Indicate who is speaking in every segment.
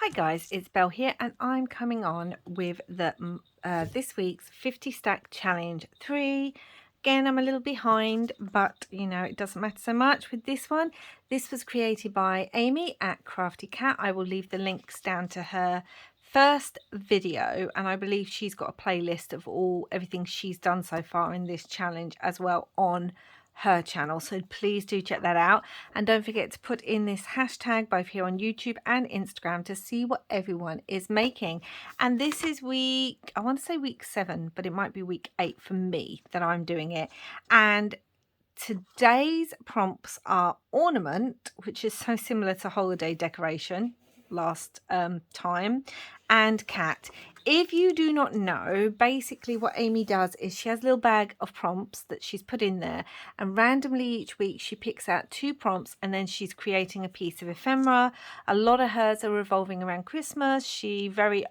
Speaker 1: Hi guys, it's Belle here and I'm coming on with the this week's 50 stack challenge 3. Again, I'm a little behind, but you know, it doesn't matter so much with this one. This was created by Amy at Crafty Cat. I will leave the links down to her first video, and I believe she's got a playlist of everything she's done so far in this challenge as well on her channel, so please do check that out, and don't forget to put in this hashtag both here on YouTube and Instagram to see what everyone is making. And this is I want to say week 7, but it might be week 8 for me that I'm doing it. And today's prompts are ornament, which is so similar to holiday decoration last time, and cat. If you do not know, basically what Amy does is she has a little bag of prompts that she's put in there, and randomly each week she picks out 2 prompts and then she's creating a piece of ephemera. A lot of hers are revolving around Christmas. She's very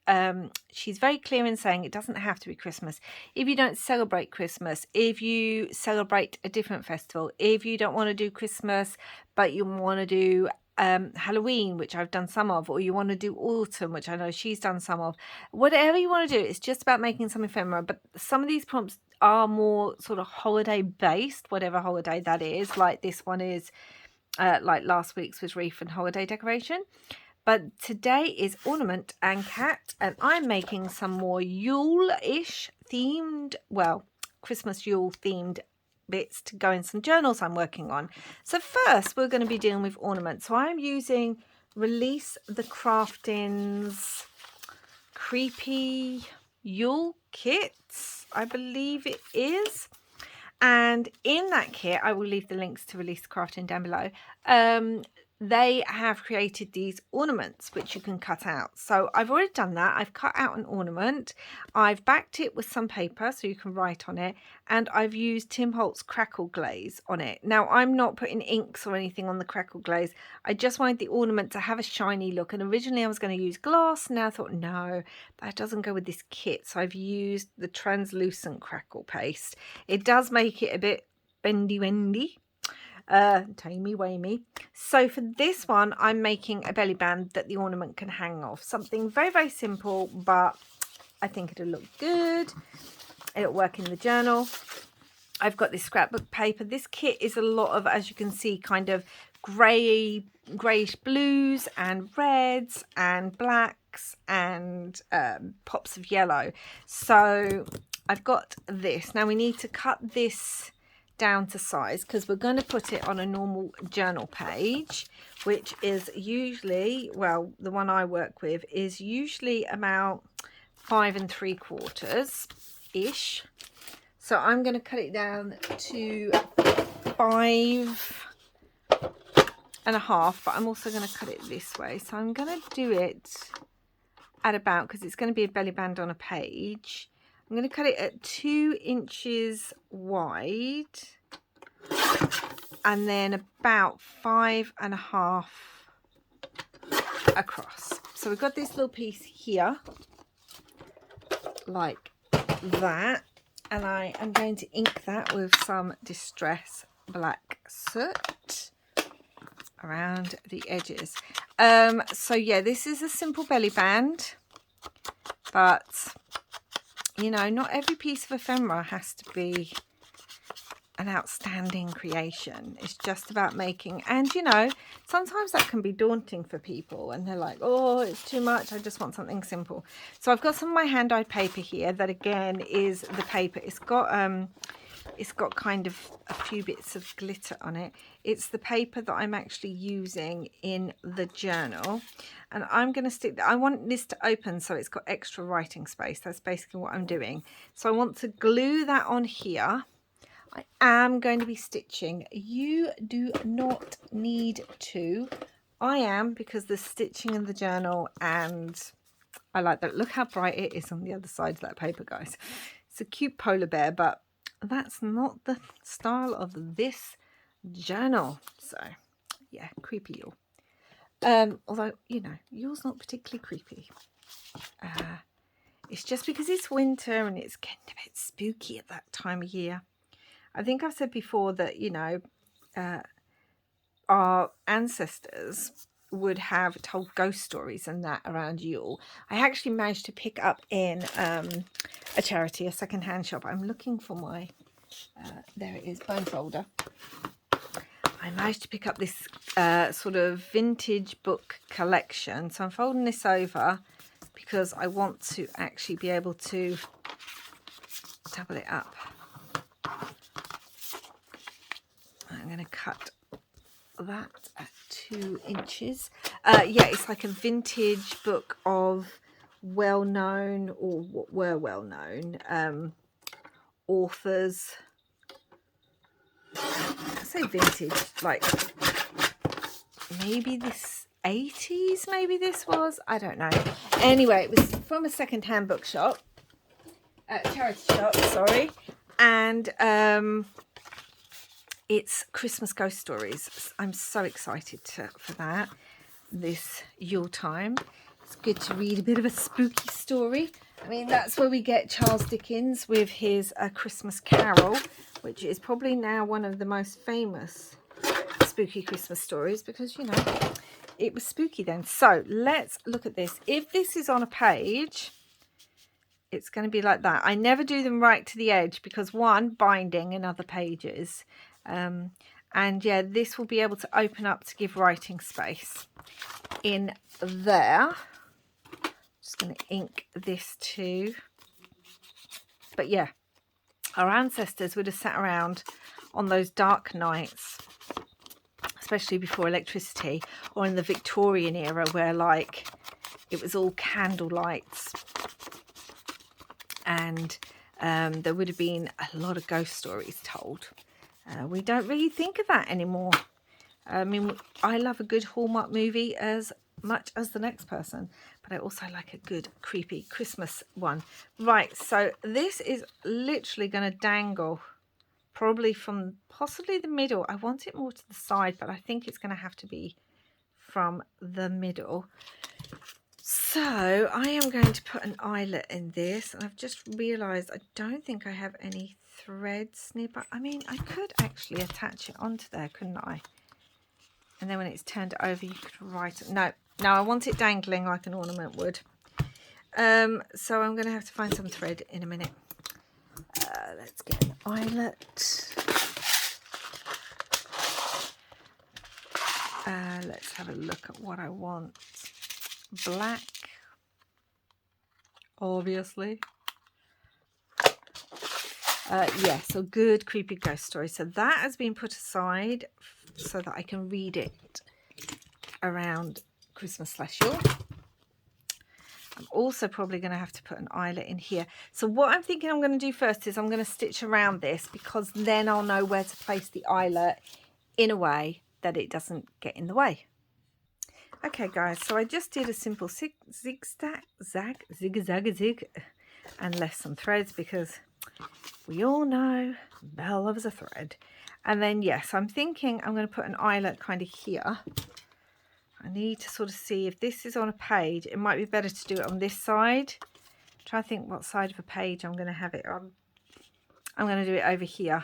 Speaker 1: clear in saying it doesn't have to be Christmas. If you don't celebrate Christmas, if you celebrate a different festival, if you don't want to do Christmas but you want to do Halloween, which I've done some of, or you want to do autumn, which I know she's done some of, whatever you want to do, it's just about making some ephemera. But some of these prompts are more sort of holiday based, whatever holiday that is, like this one is like last week's was wreath and holiday decoration. But today is ornament and cat, and I'm making some more Yule-ish themed, well, Christmas Yule themed bits to go in some journals I'm working on. So first we're going to be dealing with ornaments. So I'm using Release the Crafting's Creepy Yule kits, I believe it is. And in that kit, I will leave the links to Release the Crafting down below. They have created these ornaments which you can cut out. So I've already done that. I've cut out an ornament. I've backed it with some paper so you can write on it. And I've used Tim Holtz crackle glaze on it. Now, I'm not putting inks or anything on the crackle glaze. I just wanted the ornament to have a shiny look. And originally I was going to use gloss. Now I thought, no, that doesn't go with this kit. So I've used the translucent crackle paste. It does make it a bit bendy-wendy. Tamey-wamey. So for this one, I'm making a belly band that the ornament can hang off. Something very, very simple, but I think it'll look good. It'll work in the journal. I've got this scrapbook paper. This kit is a lot of, as you can see, kind of greyish blues and reds and blacks and pops of yellow. So I've got this. Now we need to cut this down to size because we're going to put it on a normal journal page, which is usually, well, the one I work with is usually about 5 3/4 ish. So I'm going to cut it down to 5 1/2, but I'm also going to cut it this way. So I'm going to do it at about, because it's going to be a belly band on a page, I'm going to cut it at 2 inches wide and then about 5 1/2 across. So we've got this little piece here like that, and I am going to ink that with some Distress Black Soot around the edges. So yeah, this is a simple belly band, but you know, not every piece of ephemera has to be an outstanding creation. It's just about making, and you know, sometimes that can be daunting for people and they're like, oh, it's too much, I just want something simple. So I've got some of my hand-dyed paper here that again is the paper. It's got kind of a few bits of glitter on it. It's the paper that I'm actually using in the journal, and I'm going to stick, I want this to open so it's got extra writing space. That's basically what I'm doing. So I want to glue that on here. I am going to be stitching. You do not need to. I am, because there's stitching in the journal and I like that. Look how bright it is on the other side of that paper, guys. It's a cute polar bear, but that's not the style of this journal. So yeah, creepy Yule. Although, you know, Yule's not particularly creepy. It's just because it's winter and it's getting a bit spooky at that time of year. I think I've said before that, you know, our ancestors would have told ghost stories and that around Yule. I actually managed to pick up in a charity, a second-hand shop. I'm looking for my, there it is, bone folder. I managed to pick up this sort of vintage book collection. So I'm folding this over because I want to actually be able to double it up. I'm going to cut that at 2 inches. Yeah, it's like a vintage book of well-known, or what were well-known authors. I say vintage, like maybe this 80s, maybe this was, I don't know. Anyway, it was from a second-hand bookshop, charity shop, sorry, and it's Christmas ghost stories. I'm so excited for that this Yule time. It's good to read a bit of a spooky story. I mean, that's where we get Charles Dickens with his Christmas Carol, which is probably now one of the most famous spooky Christmas stories because, you know, it was spooky then. So let's look at this. If this is on a page, it's going to be like that. I never do them right to the edge because, one, binding in other pages. And yeah, this will be able to open up to give writing space in there. Just going to ink this too. But yeah, our ancestors would have sat around on those dark nights, especially before electricity, or in the Victorian era where like it was all candle lights, and there would have been a lot of ghost stories told. We don't really think of that anymore. I mean, I love a good Hallmark movie as much as the next person, but I also like a good creepy Christmas one. Right, so this is literally going to dangle probably from possibly the middle. I want it more to the side, but I think it's going to have to be from the middle. So I am going to put an eyelet in this, and I've just realised I don't think I have any threads nearby. I mean, I could actually attach it onto there, couldn't I? And then when it's turned over, you could write it. No, I want it dangling like an ornament would. So I'm going to have to find some thread in a minute. Let's get an eyelet. Let's have a look at what I want. Black, obviously. Yeah, so good creepy ghost story. So that has been put aside so that I can read it around Christmas/Yule. I'm also probably going to have to put an eyelet in here. So what I'm thinking I'm going to do first is I'm going to stitch around this, because then I'll know where to place the eyelet in a way that it doesn't get in the way. Okay guys, so I just did a simple zig, and left some threads because we all know Belle loves a thread. And then yes, I'm thinking I'm going to put an eyelet kind of here. I need to sort of see if this is on a page. It might be better to do it on this side. Try to think what side of a page I'm going to have it on. I'm going to do it over here.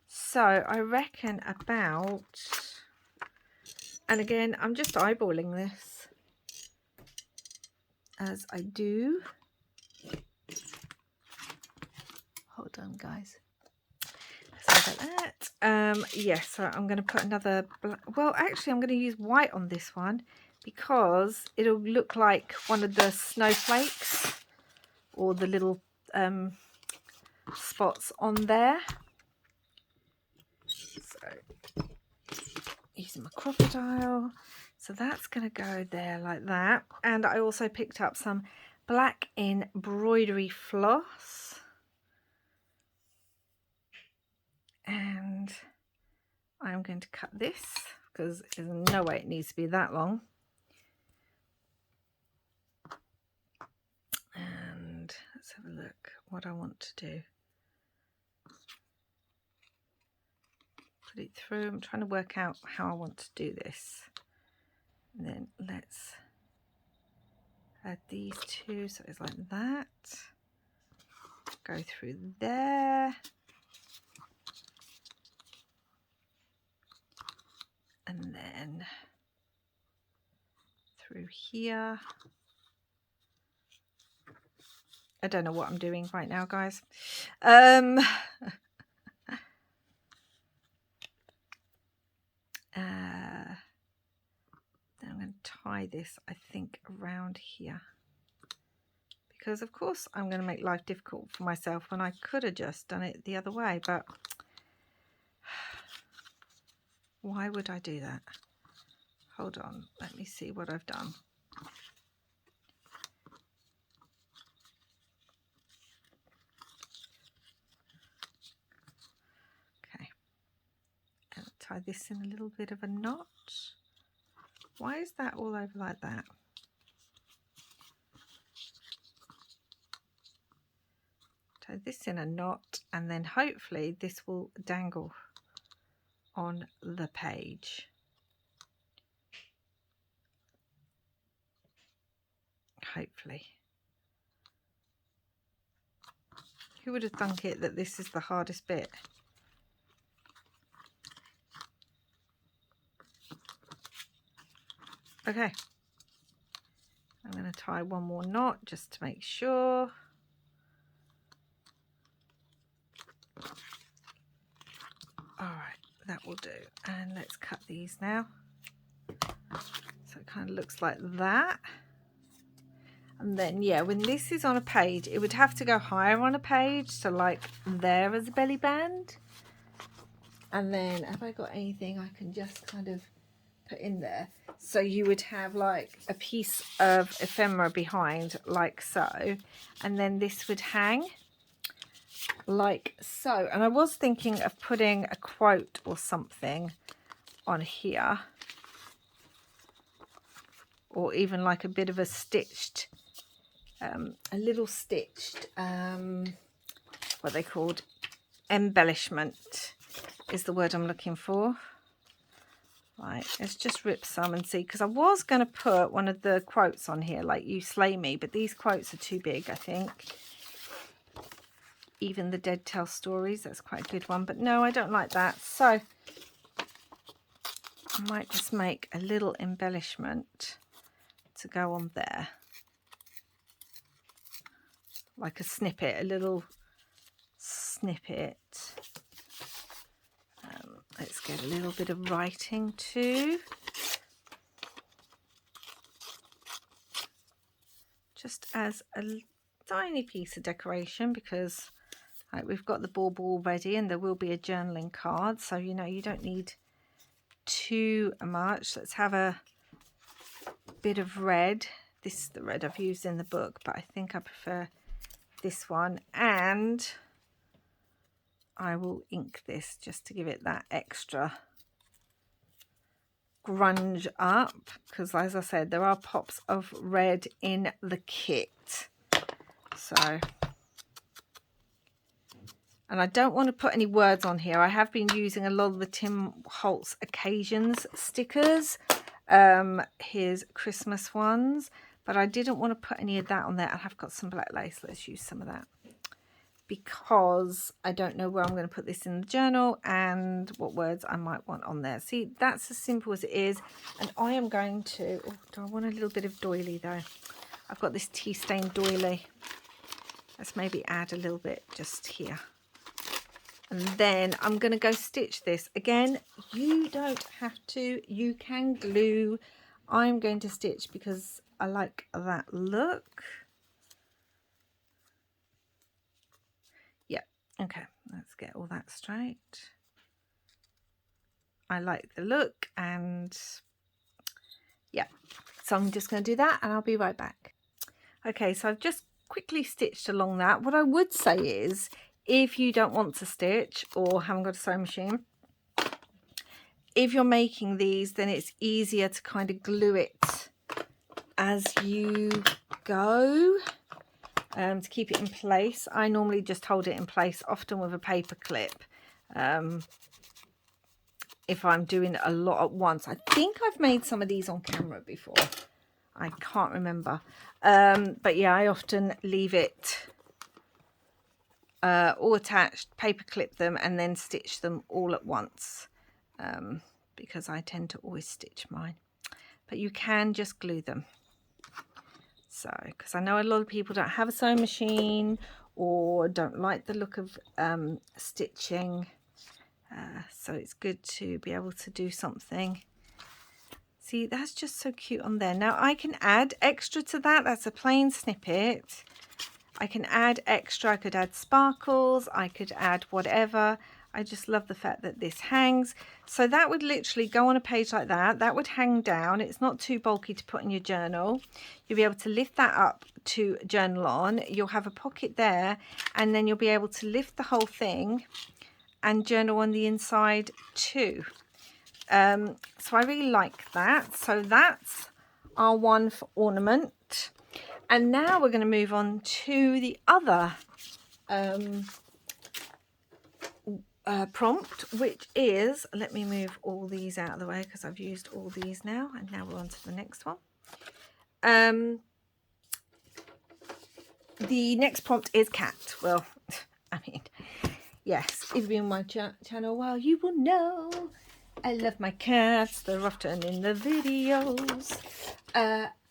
Speaker 1: So I reckon about, and again, I'm just eyeballing this as I do. Hold on, guys. Sorry about that. Yes, so I'm going to put another black. Well, actually, I'm going to use white on this one because it'll look like one of the snowflakes or the little spots on there. So using my crocodile. So that's going to go there like that. And I also picked up some black embroidery floss. And I'm going to cut this because there's no way it needs to be that long. And let's have a look what I want to do. Put it through. I'm trying to work out how I want to do this. And then let's add these two, so it's like that. Go through there. And then through here. I don't know what I'm doing right now, guys. Then I'm going to tie this, I think, around here. Because, of course, I'm going to make life difficult for myself when I could have just done it the other way. But why would I do that? Hold on. Let me see what I've done. Okay. And tie this in a little bit of a knot. Why is that all over like that? Tie this in a knot, and then hopefully this will dangle on the page. Hopefully. Who would have thunk it that this is the hardest bit? Okay. I'm going to tie one more knot just to make sure. All right, that will do. And let's cut these now. So it kind of looks like that. And then, yeah, when this is on a page, it would have to go higher on a page. So like there as a belly band. And then have I got anything I can just kind of put in there? So you would have like a piece of ephemera behind like so. And then this would hang like so. And I was thinking of putting a quote or something on here. Or even like a bit of a stitched, a little stitched, what they called, embellishment is the word I'm looking for. Right, let's just rip some and see, because I was going to put one of the quotes on here, like "You slay me," but these quotes are too big, I think. Even the dead tell stories, that's quite a good one, but no, I don't like that. So I might just make a little embellishment to go on there. Like a snippet, a little snippet. Let's get a little bit of writing too. Just as a tiny piece of decoration, because we've got the bauble ready and there will be a journaling card. So, you know, you don't need too much. Let's have a bit of red. This is the red I've used in the book, but I think I prefer this one, and I will ink this just to give it that extra grunge up, because as I said, there are pops of red in the kit. So, and I don't want to put any words on here. I have been using a lot of the Tim Holtz Occasions stickers, his Christmas ones, but I didn't want to put any of that on there. I have got some black lace. Let's use some of that, because I don't know where I'm going to put this in the journal and what words I might want on there. See, that's as simple as it is. And I am going to, oh, do I want a little bit of doily though? I've got this tea stained doily. Let's maybe add a little bit just here. And then I'm going to go stitch this. Again, you don't have to. You can glue. I'm going to stitch because I like that look. Yeah, okay. Let's get all that straight. I like the look, and yeah. So I'm just going to do that and I'll be right back. Okay, so I've just quickly stitched along that. What I would say is, if you don't want to stitch or haven't got a sewing machine, if you're making these, then it's easier to kind of glue it as you go, to keep it in place. I normally just hold it in place, often with a paper clip, if I'm doing a lot at once. I think I've made some of these on camera before. I can't remember. But yeah, I often leave it all attached, paper clip them, and then stitch them all at once, because I tend to always stitch mine. but you can just glue them. So, because I know a lot of people don't have a sewing machine or don't like the look of stitching, so it's good to be able to do something. See, that's just so cute on there. Now I can add extra to that. That's a plain snippet. I can add extra. I could add sparkles, I could add whatever. I just love the fact that this hangs. So that would literally go on a page like that. That would hang down. It's not too bulky to put in your journal. You'll be able to lift that up to journal on. You'll have a pocket there, and then you'll be able to lift the whole thing and journal on the inside too. So I really like that. So that's our one for ornament. And now we're going to move on to the other prompt, which is, let me move all these out of the way because I've used all these now, and now we're on to the next one. The next prompt is cat. Well, I mean, yes, if you've been on my channel, well, you will know I love my cats. They're often in the videos.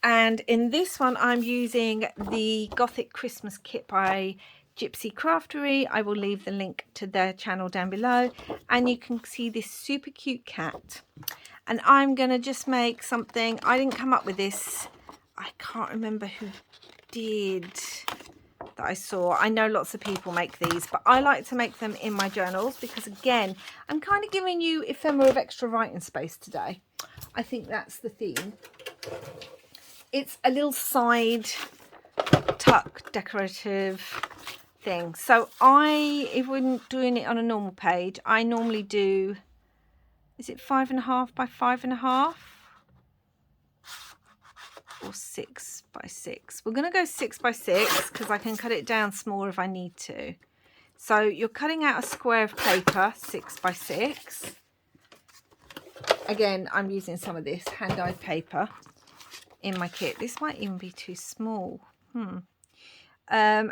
Speaker 1: And in this one, I'm using the Gothic Christmas kit by Gypsycraftery. I will leave the link to their channel down below, and you can see this super cute cat. And I'm going to just make something. I didn't come up with this. I can't remember who did that I saw. I know lots of people make these, but I like to make them in my journals because, again, I'm kind of giving you ephemera of extra writing space today. I think that's the theme. It's a little side tuck decorative thing. So if we're doing it on a normal page, I normally do, is it 5.5 by 5.5 or 6 by 6? We're going to go 6 by 6 because I can cut it down smaller if I need to. So you're cutting out a square of paper, 6 by 6. Again, I'm using some of this hand-dyed paper in my kit. This might even be too small. And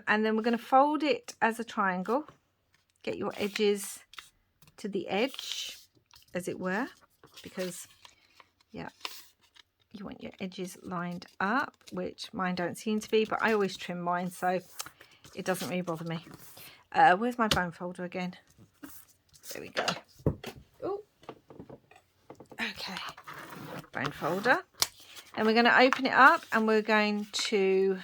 Speaker 1: then we're going to fold it as a triangle. Get your edges to the edge, as it were, because, yeah, you want your edges lined up, which mine don't seem to be, but I always trim mine, so it doesn't really bother me. Where's my bone folder again? There we go. Oh, okay, bone folder. And we're going to open it up, and we're going to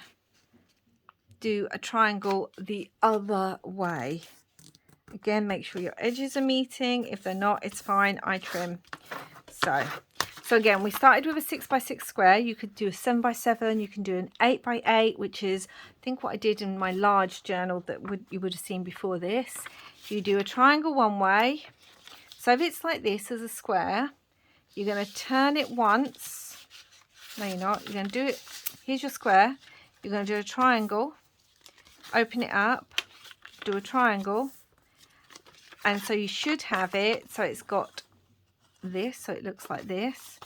Speaker 1: do a triangle the other way. Again, make sure your edges are meeting. If they're not, it's fine. I trim. So again, we started with a 6 by 6 square. You could do a 7 by 7. You can do an 8 by 8, which is, I think, what I did in my large journal that you would have seen before this. You do a triangle one way. So if it's like this as a square, you're going to turn it once. No, you're not. You're going to do it. Here's your square. You're going to do a triangle, open it up, do a triangle, and so you should have it so it's got this, so it looks like this,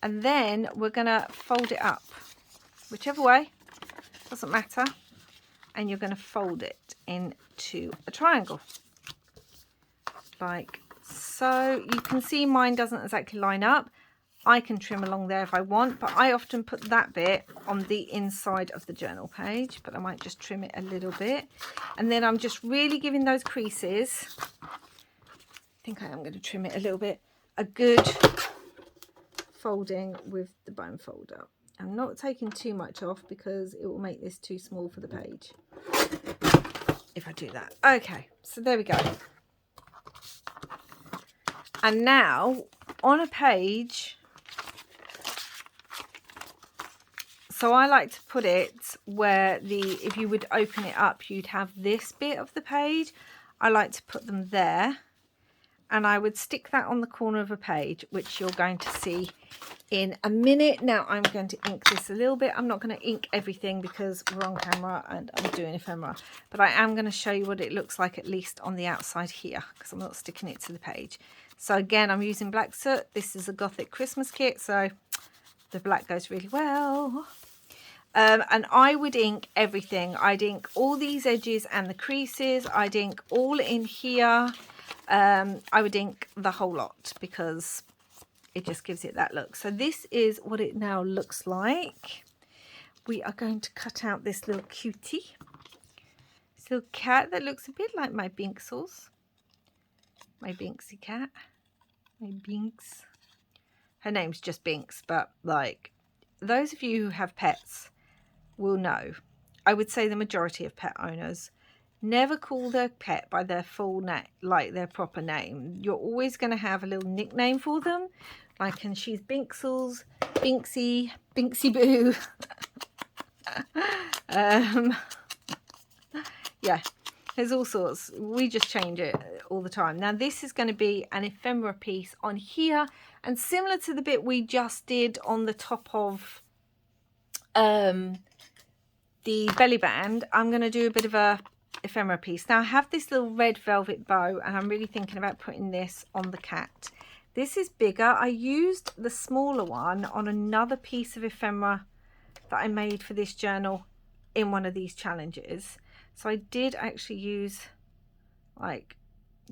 Speaker 1: and then we're going to fold it up whichever way, doesn't matter, and you're going to fold it into a triangle like so. You can see mine doesn't exactly line up. I can trim along there if I want, but I often put that bit on the inside of the journal page, but I might just trim it a little bit. And then I'm just really giving those creases, I think I am going to trim it a little bit, a good folding with the bone folder. I'm not taking too much off because it will make this too small for the page if I do that. Okay, so there we go. And now on a page, so I like to put it where if you would open it up, you'd have this bit of the page. I like to put them there, and I would stick that on the corner of a page, which you're going to see in a minute. Now I'm going to ink this a little bit. I'm not going to ink everything because we're on camera and I'm doing ephemera, but I am going to show you what it looks like at least on the outside here because I'm not sticking it to the page. So again, I'm using black soot. This is a Gothic Christmas kit, so the black goes really well. And I would ink everything. I'd ink all these edges and the creases. I'd ink all in here. I would ink the whole lot because it just gives it that look. So this is what it now looks like. We are going to cut out this little cutie. This little cat that looks a bit like my Binksels. My Binksy cat. My Binks. Her name's just Binks, but like those of you who have pets will know. I would say the majority of pet owners never call their pet by their full name, like their proper name. You're always going to have a little nickname for them, like, and she's Binksels, Binksy, Binksy Boo. Yeah, there's all sorts. We just change it all the time. Now this is going to be an ephemera piece on here, and similar to the bit we just did on the top of the belly band, I'm going to do a bit of a ephemera piece. Now I have this little red velvet bow, and I'm really thinking about putting this on the cat. This is bigger. I used the smaller one on another piece of ephemera that I made for this journal in one of these challenges. So I did actually use like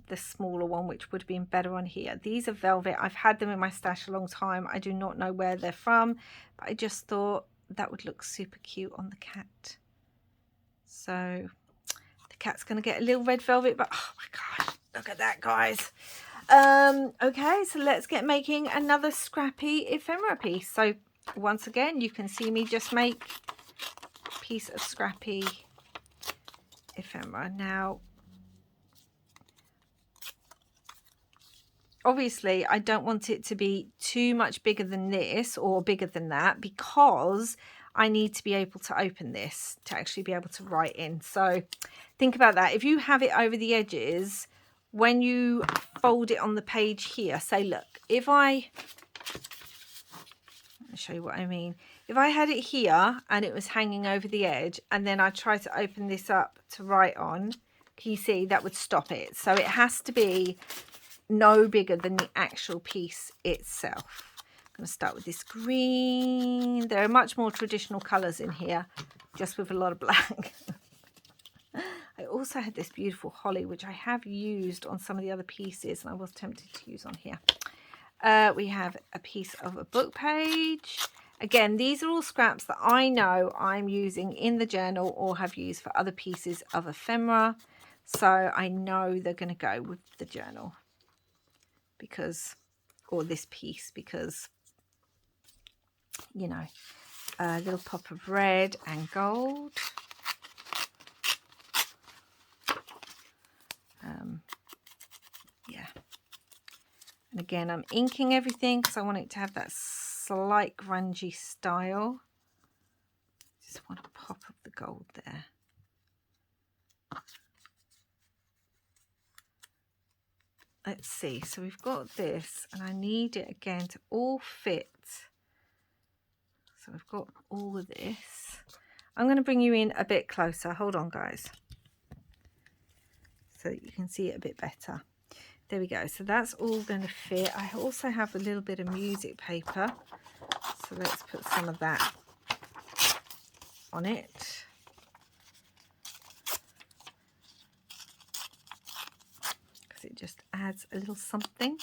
Speaker 1: the smaller one, which would have been better on here. These are velvet. I've had them in my stash a long time. I do not know where they're from, but I just thought that would look super cute on the cat. So the cat's going to get a little red velvet, but oh my gosh, look at that, guys. Okay, so let's get making another scrappy ephemera piece. So once again, you can see me just make a piece of scrappy ephemera. Now obviously I don't want it to be too much bigger than this or bigger than that, because I need to be able to open this to actually be able to write in. So think about that. If you have it over the edges, when you fold it on the page here, say, look, if I'll show you what I mean. If I had it here and it was hanging over the edge, and then I try to open this up to write on, can you see that would stop it? So it has to be no bigger than the actual piece itself. I'm going to start with this green. There are much more traditional colours in here, just with a lot of black. I also had this beautiful holly, which I have used on some of the other pieces, and I was tempted to use on here. We have a piece of a book page. Again, these are all scraps that I know I'm using in the journal or have used for other pieces of ephemera. So I know they're going to go with the journal because, or this piece, because, you know, a little pop of red and gold. Yeah. And again, I'm inking everything because I want it to have that slight grungy style. Just want to pop up the gold there. Let's see. So we've got this, and I need it again to all fit. So I've got all of this. I'm going to bring you in a bit closer. Hold on, guys, so that you can see it a bit better. There we go. So that's all going to fit. I also have a little bit of music paper, so let's put some of that on it. Because it just adds a little something,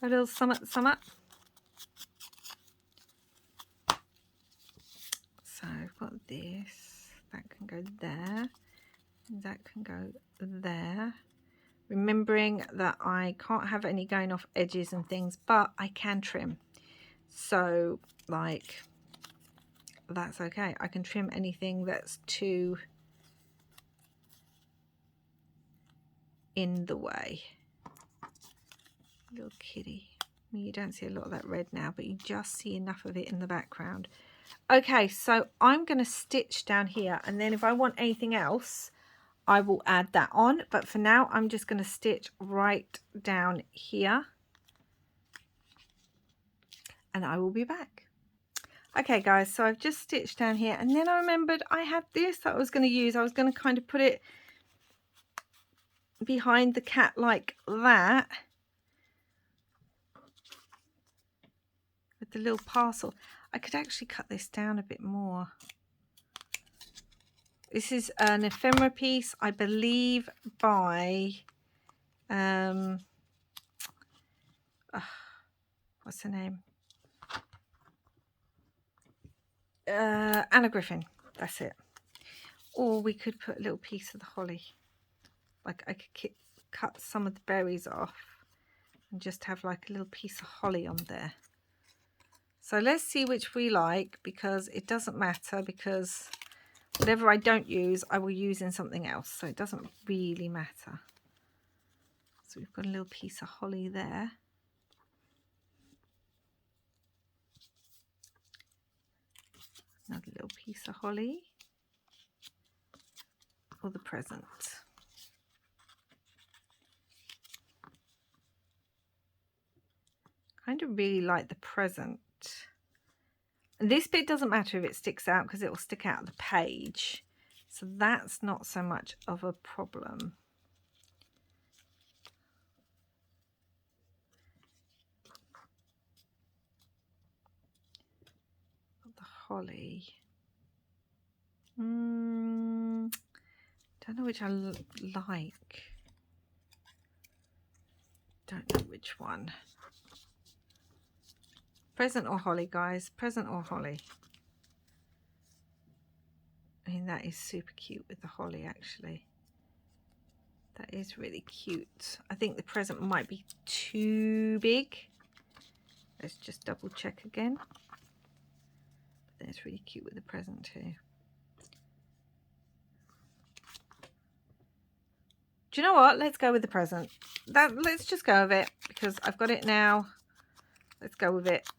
Speaker 1: a little summer. So I've got this. That can go there. That can go there. Remembering that I can't have any going off edges and things, but I can trim. So, like, that's okay. I can trim anything that's too in the way. Little kitty. I mean, you don't see a lot of that red now, but you just see enough of it in the background. Okay, so I'm going to stitch down here, and then if I want anything else, I will add that on, but for now I'm just going to stitch right down here, and I will be back. Okay guys, so I've just stitched down here, and then I remembered I had this that I was going to use. I was going to kind of put it behind the cat like that with the little parcel. I could actually cut this down a bit more. This is an ephemera piece, I believe, by what's her name? Anna Griffin, that's it. Or we could put a little piece of the holly. Like I could cut some of the berries off and just have like a little piece of holly on there. So let's see which we like, because it doesn't matter, because whatever I don't use, I will use in something else. So it doesn't really matter. So we've got a little piece of holly there. Another little piece of holly for the present. Kind of really like the present. And this bit doesn't matter if it sticks out, because it will stick out the page. So that's not so much of a problem. The holly. Don't know which I like. Don't know which one. Present or holly, guys? Present or holly? I mean, that is super cute with the holly, actually. That is really cute. I think the present might be too big. Let's just double check again. But that's really cute with the present too. Do you know what? Let's go with the present. Let's just go with it, because I've got it now. Let's go with it.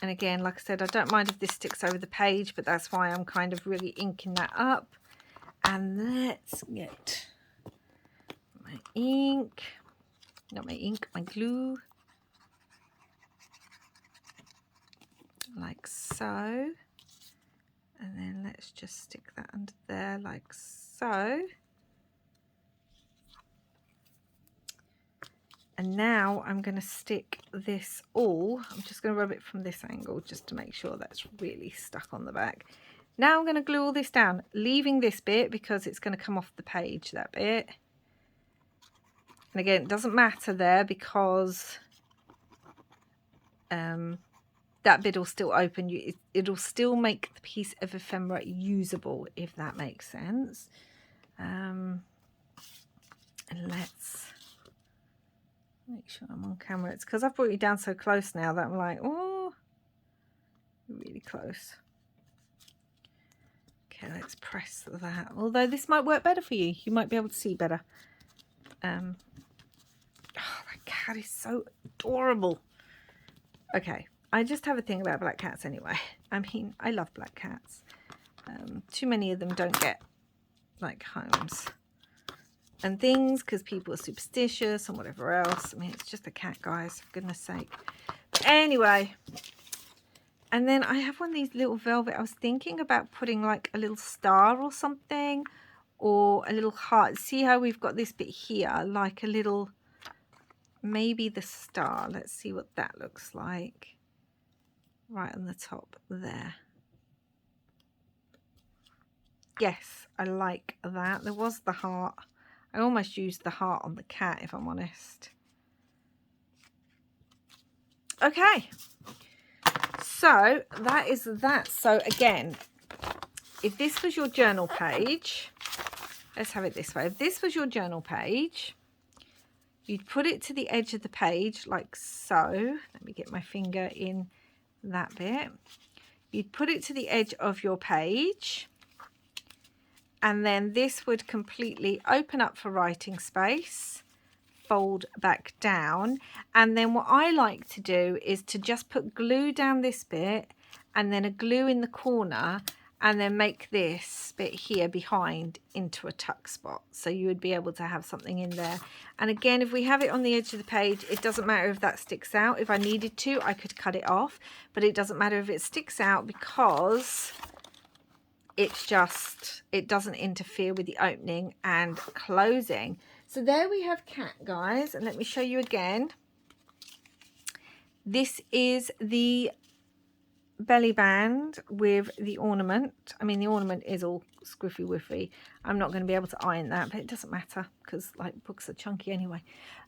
Speaker 1: And again, like I said, I don't mind if this sticks over the page, but that's why I'm kind of really inking that up. And let's get my ink. Not my ink, my glue. Like so. And then let's just stick that under there like so. And now I'm going to stick this all, I'm just going to rub it from this angle just to make sure that's really stuck on the back. Now I'm going to glue all this down, leaving this bit because it's going to come off the page, that bit. And again, it doesn't matter there, because that bit will still open. It'll still make the piece of ephemera usable, if that makes sense. And let's make sure I'm on camera. It's because I've brought you down so close now that I'm like, oh, really close. Okay, let's press that. Although this might work better for you. You might be able to see better. Oh, that cat is so adorable. Okay, I just have a thing about black cats anyway. I mean, I love black cats. Too many of them don't get like homes and things because people are superstitious and whatever else. I mean, it's just a cat, guys, for goodness sake. But anyway, and then I have one of these little velvet. I was thinking about putting like a little star or something, or a little heart. See how we've got this bit here, like a little, maybe the star. Let's see what that looks like. Right on the top there. Yes, I like that. There was the heart. I almost used the heart on the cat, if I'm honest. Okay, so that is that. So again, if this was your journal page, let's have it this way. If this was your journal page, you'd put it to the edge of the page like so. Let me get my finger in that bit. You'd put it to the edge of your page, and then this would completely open up for writing space, fold back down. And then what I like to do is to just put glue down this bit and then a glue in the corner, and then make this bit here behind into a tuck spot. So you would be able to have something in there. And again, if we have it on the edge of the page, it doesn't matter if that sticks out. If I needed to, I could cut it off, but it doesn't matter if it sticks out, because it's just, it doesn't interfere with the opening and closing. So there we have cat, guys, and let me show you again. This is the belly band with the ornament. I mean, the ornament is all squiffy wiffy. I'm not going to be able to iron that, but it doesn't matter because like books are chunky anyway.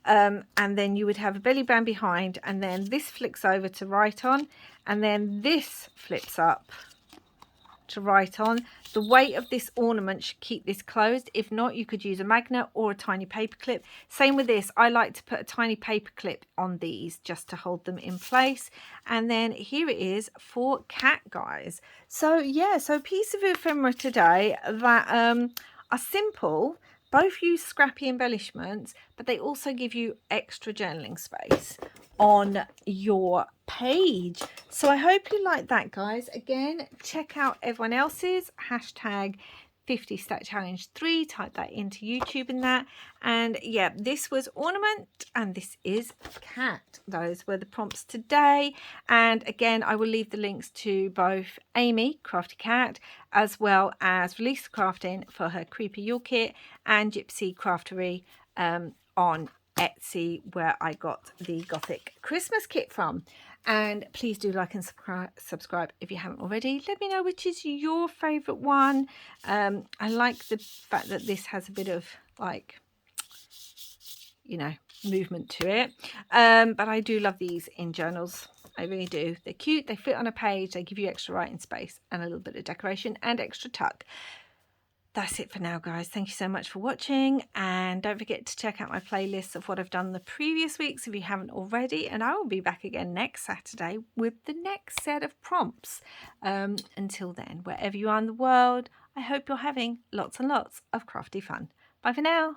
Speaker 1: And then you would have a belly band behind, and then this flicks over to write on, and then this flips up to write on. The weight of this ornament should keep this closed. If not, you could use a magnet or a tiny paper clip. Same with this. I like to put a tiny paper clip on these just to hold them in place. And then here it is for cat, guys. So yeah, so a piece of ephemera today that are simple. Both use scrappy embellishments, but they also give you extra journaling space on your page. So I hope you like that, guys. Again, check out everyone else's hashtag 50 Stack Challenge 3. Type that into YouTube and that. And yeah, this was ornament and this is cat. Those were the prompts today. And again, I will leave the links to both Amy, Crafty Cat, as well as Release Crafting for her Creepy Yule kit, and Gypsycraftery on Etsy, where I got the Gothic Christmas kit from. And please do like and subscribe if you haven't already. Let me know which is your favorite one. I like the fact that this has a bit of like, you know, movement to it, but I do love these in journals. I really do. They're cute, they fit on a page, they give you extra writing space and a little bit of decoration and extra tuck. That's it for now, guys. Thank you so much for watching, and don't forget to check out my playlist of what I've done the previous weeks if you haven't already, and I will be back again next Saturday with the next set of prompts. Until then, wherever you are in the world, I hope you're having lots and lots of crafty fun. Bye for now.